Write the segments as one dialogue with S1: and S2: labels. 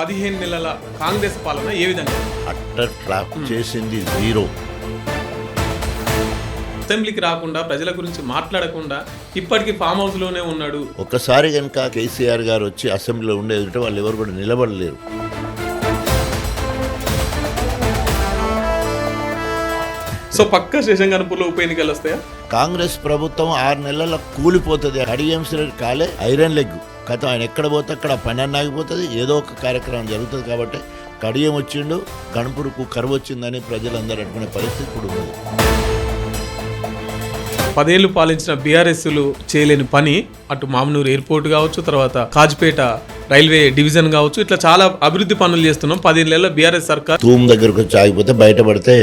S1: 15 నెలల కాంగ్రెస్ పాలన ఏ విధంగా
S2: అట్టర్ ఫ్లాప్ చేసింది జీరో.
S1: అసెంబ్లీకి రాకుండా ప్రజల గురించి మాట్లాడకుండా ఇప్పటికీ ఫామ్ హౌస్లోనే ఉన్నాడు.
S2: ఒక్కసారి కనుక కేసీఆర్ గారు వచ్చి అసెంబ్లీలో ఉండేది వాళ్ళు ఎవరు కూడా నిలబడలేరు.
S1: సో పక్క శేషంగనపూర్లో ఉప ఎన్నికలు వస్తాయా?
S2: కాంగ్రెస్ ప్రభుత్వం 6 నెలల కూలిపోతుంది. అడిఎంసీ కాలే ఐరన్ లెగ్ కథ. ఆయన ఎక్కడ పోతే అక్కడ పని ఆగిపోతుంది. ఏదో ఒక కార్యక్రమం జరుగుతుంది. కాబట్టి కడియం వచ్చిండు, గణపుడుకు కరువు వచ్చిందని ప్రజలందరూ అనుకునే పరిస్థితి ఇప్పుడు ఉంది.
S1: 10 ఏళ్లు పాలించిన బీఆర్ఎస్లు చేయలేని పని అటు మామనూరు ఎయిర్పోర్ట్ కావచ్చు, తర్వాత కాజ్పేట రైల్వే డివిజన్ కావచ్చు, ఇట్లా చాలా అభివృద్ధి పనులు చేస్తున్నాం. 10 ఏళ్ళ బీఆర్ఎస్ సర్కార్
S2: తూము దగ్గరకు వచ్చి ఆగిపోతే బయటపడితే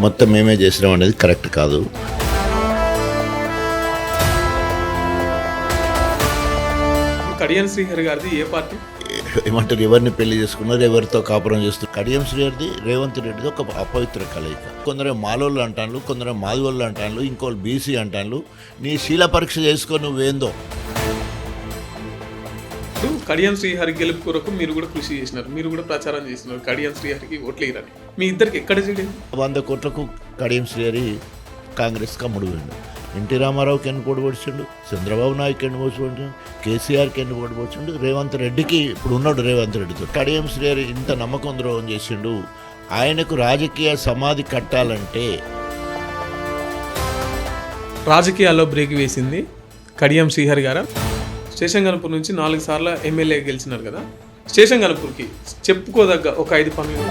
S2: మొత్తం మేమే చేసినాం అనేది కరెక్ట్ కాదు.
S1: కడియం శ్రీహరి గారిది ఏ పార్టీ?
S2: ఏమంటారు, ఎవరిని పెళ్లి చేసుకున్నారు, ఎవరితో కాపురం చేస్తున్నారు. కడియం శ్రీహరిది రేవంత్ రెడ్డిది ఒక అపవిత్ర కలయిక. కొందరు మాలోళ్ళు అంటాను, కొందరు మాదిగోళ్ళు అంటాను, ఇంకోళ్ళు బీసీ అంటాను. నీ శీల పరీక్ష చేసుకో నువ్వేందో.
S1: కడియం శ్రీహరి గెలుపు కొరకు మీరు కూడా కృషి చేసినారు, మీరు కూడా ప్రచారం చేసినారు కడియం శ్రీహరికి ఓట్లు వేయరని. మీ ఇద్దరికి ఎక్కడ చేయలేదు?
S2: 100 కోట్లకు కడియం శ్రీహరి కాంగ్రెస్కి అమ్ముడు పోయిండు. ఎన్టీ రామారావుకి ఎన్ని పోటీపడిచిండు, చంద్రబాబు నాయుడుకి ఎన్ని పోటీపడిచిండు, కేసీఆర్కి ఎన్ని పోటీపడిచిండు, రేవంత్ రెడ్డికి ఇప్పుడు ఉన్నాడు రేవంత్ రెడ్డితో. కడియం శ్రీహరి ఇంత నమ్మకం ద్రోహం చేసిండు. ఆయనకు రాజకీయ సమాధి కట్టాలంటే
S1: రాజకీయాల్లో బ్రేక్ వేసింది కడియం శ్రీహరి గారు. శేషంగనపూర్ నుంచి 4 సార్లు ఎమ్మెల్యే గెలిచినారు కదా. శేషంగనపూర్కి చెప్పుకోదగ్గ ఒక 5 పనులు.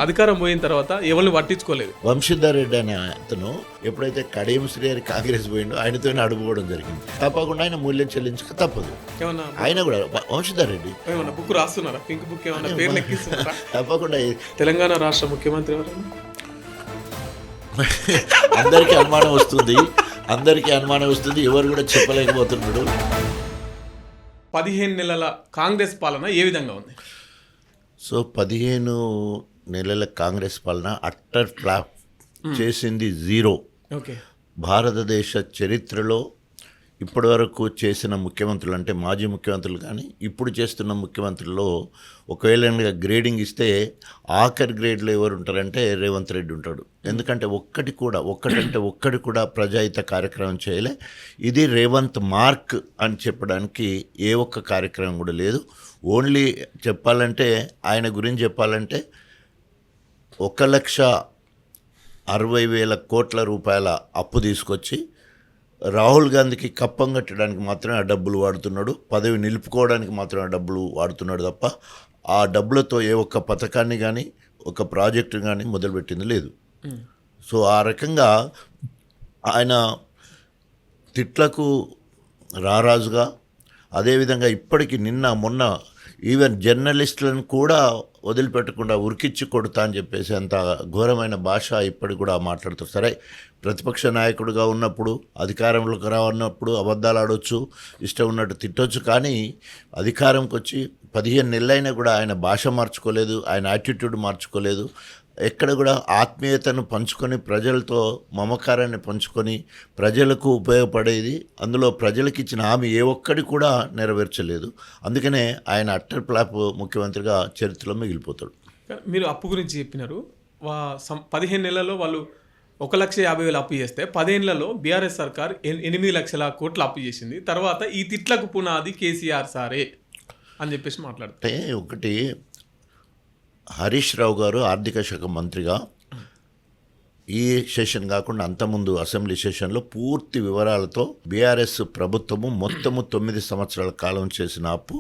S1: అధికారం పోయిన తర్వాత ఎవరిని పట్టించుకోలేదు.
S2: వంశీధర్ రెడ్డి అనే అతను ఎప్పుడైతే కడియం శ్రీహరి కాంగ్రెస్ పోయిండో ఆయనతోనే అడుగుకోవడం జరిగింది. తప్పకుండా ఆయన మూల్యం చెల్లించక తప్పదు.
S1: ఏమన్నా
S2: ఆయన కూడా వంశీధర్ రెడ్డి
S1: ఏమన్నా బుక్ రాస్తున్నారా? పింక్ బుక్ ఏమన్నా పేర్లు ఎక్కిస్తున్నారా?
S2: తప్పకుండా.
S1: తెలంగాణ రాష్ట్ర ముఖ్యమంత్రి ఎవరైనా?
S2: అందరికీ అనుమానం వస్తుంది, ఎవరు కూడా చెప్పలేకపోతున్నాడు.
S1: 15 నెలల కాంగ్రెస్ పాలన ఏ విధంగా ఉంది?
S2: సో 15 నెలల కాంగ్రెస్ పాలన అట్టర్ ఫ్లాప్ చేసింది జీరో.
S1: ఓకే.
S2: భారతదేశ చరిత్రలో ఇప్పటివరకు చేసిన ముఖ్యమంత్రులు అంటే మాజీ ముఖ్యమంత్రులు కానీ ఇప్పుడు చేస్తున్న ముఖ్యమంత్రుల్లో ఒకవేళ గ్రేడింగ్ ఇస్తే ఆఖరి గ్రేడ్లో ఎవరు ఉంటారంటే రేవంత్ రెడ్డి ఉంటాడు. ఎందుకంటే ఒక్కటి కూడా ప్రజాహిత కార్యక్రమం చేయలే. ఇది రేవంత్ మార్క్ అని చెప్పడానికి ఏ ఒక్క కార్యక్రమం కూడా లేదు. ఓన్లీ చెప్పాలంటే ఆయన గురించి చెప్పాలంటే 1,60,000 కోట్ల రూపాయల అప్పు తీసుకొచ్చి రాహుల్ గాంధీకి కప్పం కట్టడానికి మాత్రమే ఆ డబ్బులు వాడుతున్నాడు. పదవి నిలుపుకోవడానికి మాత్రమే ఆ డబ్బులు వాడుతున్నాడు తప్ప ఆ డబ్బులతో ఏ ఒక్క పథకాన్ని కానీ ఒక ప్రాజెక్టు కానీ మొదలుపెట్టింది లేదు. సో ఆ రకంగా ఆయన తిట్లకు రారాజుగా, అదేవిధంగా ఇప్పటికి నిన్న మొన్న ఈవెన్ జర్నలిస్టులను కూడా వదిలిపెట్టకుండా ఉరికిచ్చి కొడతా అని చెప్పేసి అంత ఘోరమైన భాష ఇప్పటికి కూడా మాట్లాడుతారు. సరే, ప్రతిపక్ష నాయకుడిగా ఉన్నప్పుడు, అధికారంలోకి రావన్నప్పుడు అబద్ధాలు ఆడవచ్చు, ఇష్టం ఉన్నట్టు తిట్టొచ్చు. కానీ అధికారంకి వచ్చి 15 నెలలైనా కూడా ఆయన భాష మార్చుకోలేదు, ఆయన యాటిట్యూడ్ మార్చుకోలేదు. ఎక్కడ కూడా ఆత్మీయతను పంచుకొని, ప్రజలతో మమకారాన్ని పంచుకొని, ప్రజలకు ఉపయోగపడేది, అందులో ప్రజలకు ఇచ్చిన హామీ ఏ ఒక్కడి కూడా నెరవేర్చలేదు. అందుకనే ఆయన అట్టర్ ఫ్లాప్ ముఖ్యమంత్రిగా చరిత్రలో మిగిలిపోతాడు.
S1: మీరు అప్పు గురించి చెప్పినారు. 15 నెలల్లో వాళ్ళు 1,50,000 అప్పు చేస్తే 10 ఏళ్లలో బీఆర్ఎస్ సర్కార్ 8 లక్షల కోట్లు అప్పు చేసింది. తర్వాత ఈ తిట్లకు పునాది కేసీఆర్ సారే అని చెప్పేసి మాట్లాడుతుంటే,
S2: ఒకటి హరీష్ రావు గారు ఆర్థిక శాఖ మంత్రిగా ఈ సెషన్ కాకుండా అంతకుముందు అసెంబ్లీ సెషన్లో పూర్తి వివరాలతో బీఆర్ఎస్ ప్రభుత్వము మొత్తము 9 సంవత్సరాల కాలం చేసిన అప్పు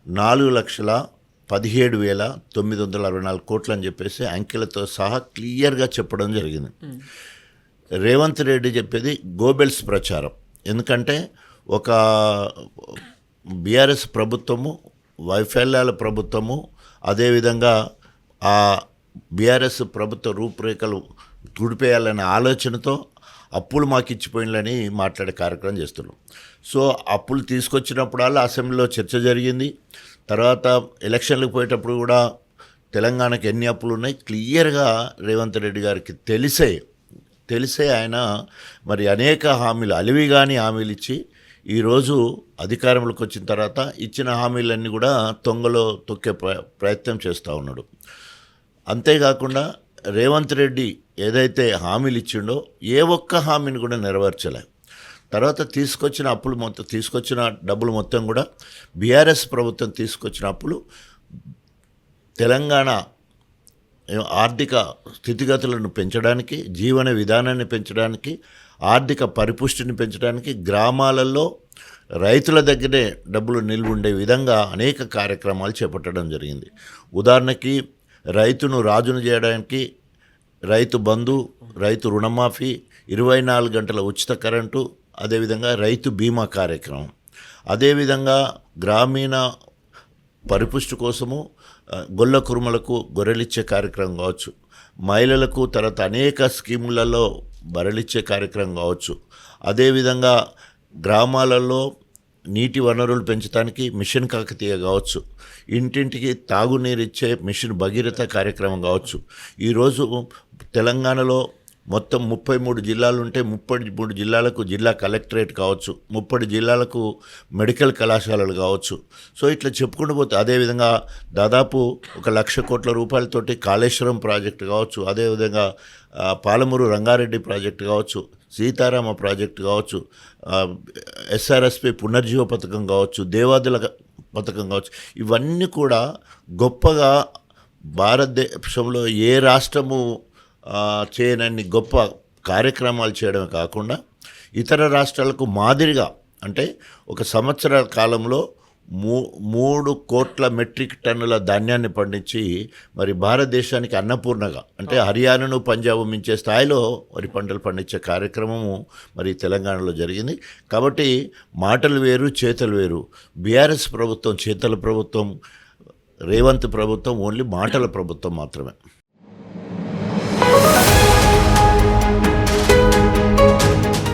S2: 4,17,964 కోట్లు అని చెప్పేసి అంకెలతో సహా క్లియర్గా చెప్పడం జరిగింది. రేవంత్ రెడ్డి చెప్పేది గోబెల్స్ ప్రచారం. ఎందుకంటే ఒక బీఆర్ఎస్ ప్రభుత్వము, వైఫల్యాల ప్రభుత్వము, అదేవిధంగా ఆ బీఆర్ఎస్ ప్రభుత్వ రూపురేఖలు తుడిపేయాలనే ఆలోచనతో అప్పులు మాకు ఇచ్చిపోయిందని మాట్లాడే కార్యక్రమం చేస్తున్నాం. సో అప్పులు తీసుకొచ్చినప్పుడల్లా అసెంబ్లీలో చర్చ జరిగింది. తర్వాత ఎలక్షన్లకు పోయేటప్పుడు కూడా తెలంగాణకు ఎన్ని అప్పులు ఉన్నాయి క్లియర్గా రేవంత్ రెడ్డి గారికి తెలిసే ఆయన మరి అనేక హామీలు, అలివిగాని హామీలు ఇచ్చి ఈరోజు అధికారంలోకి వచ్చిన తర్వాత ఇచ్చిన హామీలన్నీ కూడా తొంగలో తొక్కే ప్రయత్నం చేస్తూ ఉన్నాడు. అంతేకాకుండా రేవంత్ రెడ్డి ఏదైతే హామీలు ఇచ్చిండో ఏ ఒక్క హామీని కూడా నెరవేర్చలే. తర్వాత తీసుకొచ్చిన డబ్బులు మొత్తం కూడా బీఆర్ఎస్ ప్రభుత్వం తీసుకొచ్చిన అప్పులు తెలంగాణ ఆర్థిక స్థితిగతులను పెంచడానికి, జీవన విధానాన్ని పెంచడానికి, ఆర్థిక పరిపుష్టిని పెంచడానికి, గ్రామాలలో రైతుల దగ్గరే డబ్బులు నిల్వ ఉండే విధంగా అనేక కార్యక్రమాలు చేపట్టడం జరిగింది. ఉదాహరణకి రైతును రాజును చేయడానికి రైతు బంధు, రైతు రుణమాఫీ, 24 గంటల ఉచిత కరెంటు, అదేవిధంగా రైతు బీమా కార్యక్రమం, అదేవిధంగా గ్రామీణ పరిపుష్టి కోసము గొల్ల కురుమలకు గొర్రెలిచ్చే కార్యక్రమం కావచ్చు, మహిళలకు తర్వాత అనేక స్కీములలో బర్రెలిచ్చే కార్యక్రమం కావచ్చు, అదేవిధంగా గ్రామాలలో నీటి వనరులు పెంచడానికి మిషన్ కాకతీయ కావచ్చు, ఇంటింటికి తాగునీరు ఇచ్చే మిషన్ భగీరథ కార్యక్రమం కావచ్చు. ఈరోజు తెలంగాణలో మొత్తం 33 జిల్లాలు ఉంటే 33 జిల్లాలకు జిల్లా కలెక్టరేట్ కావచ్చు, 30 జిల్లాలకు మెడికల్ కళాశాలలు కావచ్చు. సో ఇట్లా చెప్పుకుంటూ పోతే అదేవిధంగా దాదాపు 1,00,000 కోట్ల రూపాయలతోటి కాళేశ్వరం ప్రాజెక్టు కావచ్చు, అదేవిధంగా పాలమూరు రంగారెడ్డి ప్రాజెక్టు కావచ్చు, సీతారామ ప్రాజెక్టు కావచ్చు, ఎస్ఆర్ఎస్పి పునర్జీవ పథకం కావచ్చు, దేవాదుల పథకం కావచ్చు. ఇవన్నీ కూడా గొప్పగా భారతదేశంలో ఏ రాష్ట్రము చేయనన్ని గొప్ప కార్యక్రమాలు చేయడమే కాకుండా ఇతర రాష్ట్రాలకు మాదిరిగా, అంటే ఒక సంవత్సర కాలంలో 3 కోట్ల మెట్రిక్ టన్నుల ధాన్యాన్ని పండించి మరి భారతదేశానికి అన్నపూర్ణగా, అంటే హర్యానాను పంజాబ్ మించే స్థాయిలో వరి పంటలు పండించే కార్యక్రమము మరి తెలంగాణలో జరిగింది. కాబట్టి మాటలు వేరు, చేతలు వేరు. బీఆర్ఎస్ ప్రభుత్వం చేతల ప్రభుత్వం, రేవంత్ ప్రభుత్వం ఓన్లీ మాటల ప్రభుత్వం మాత్రమే.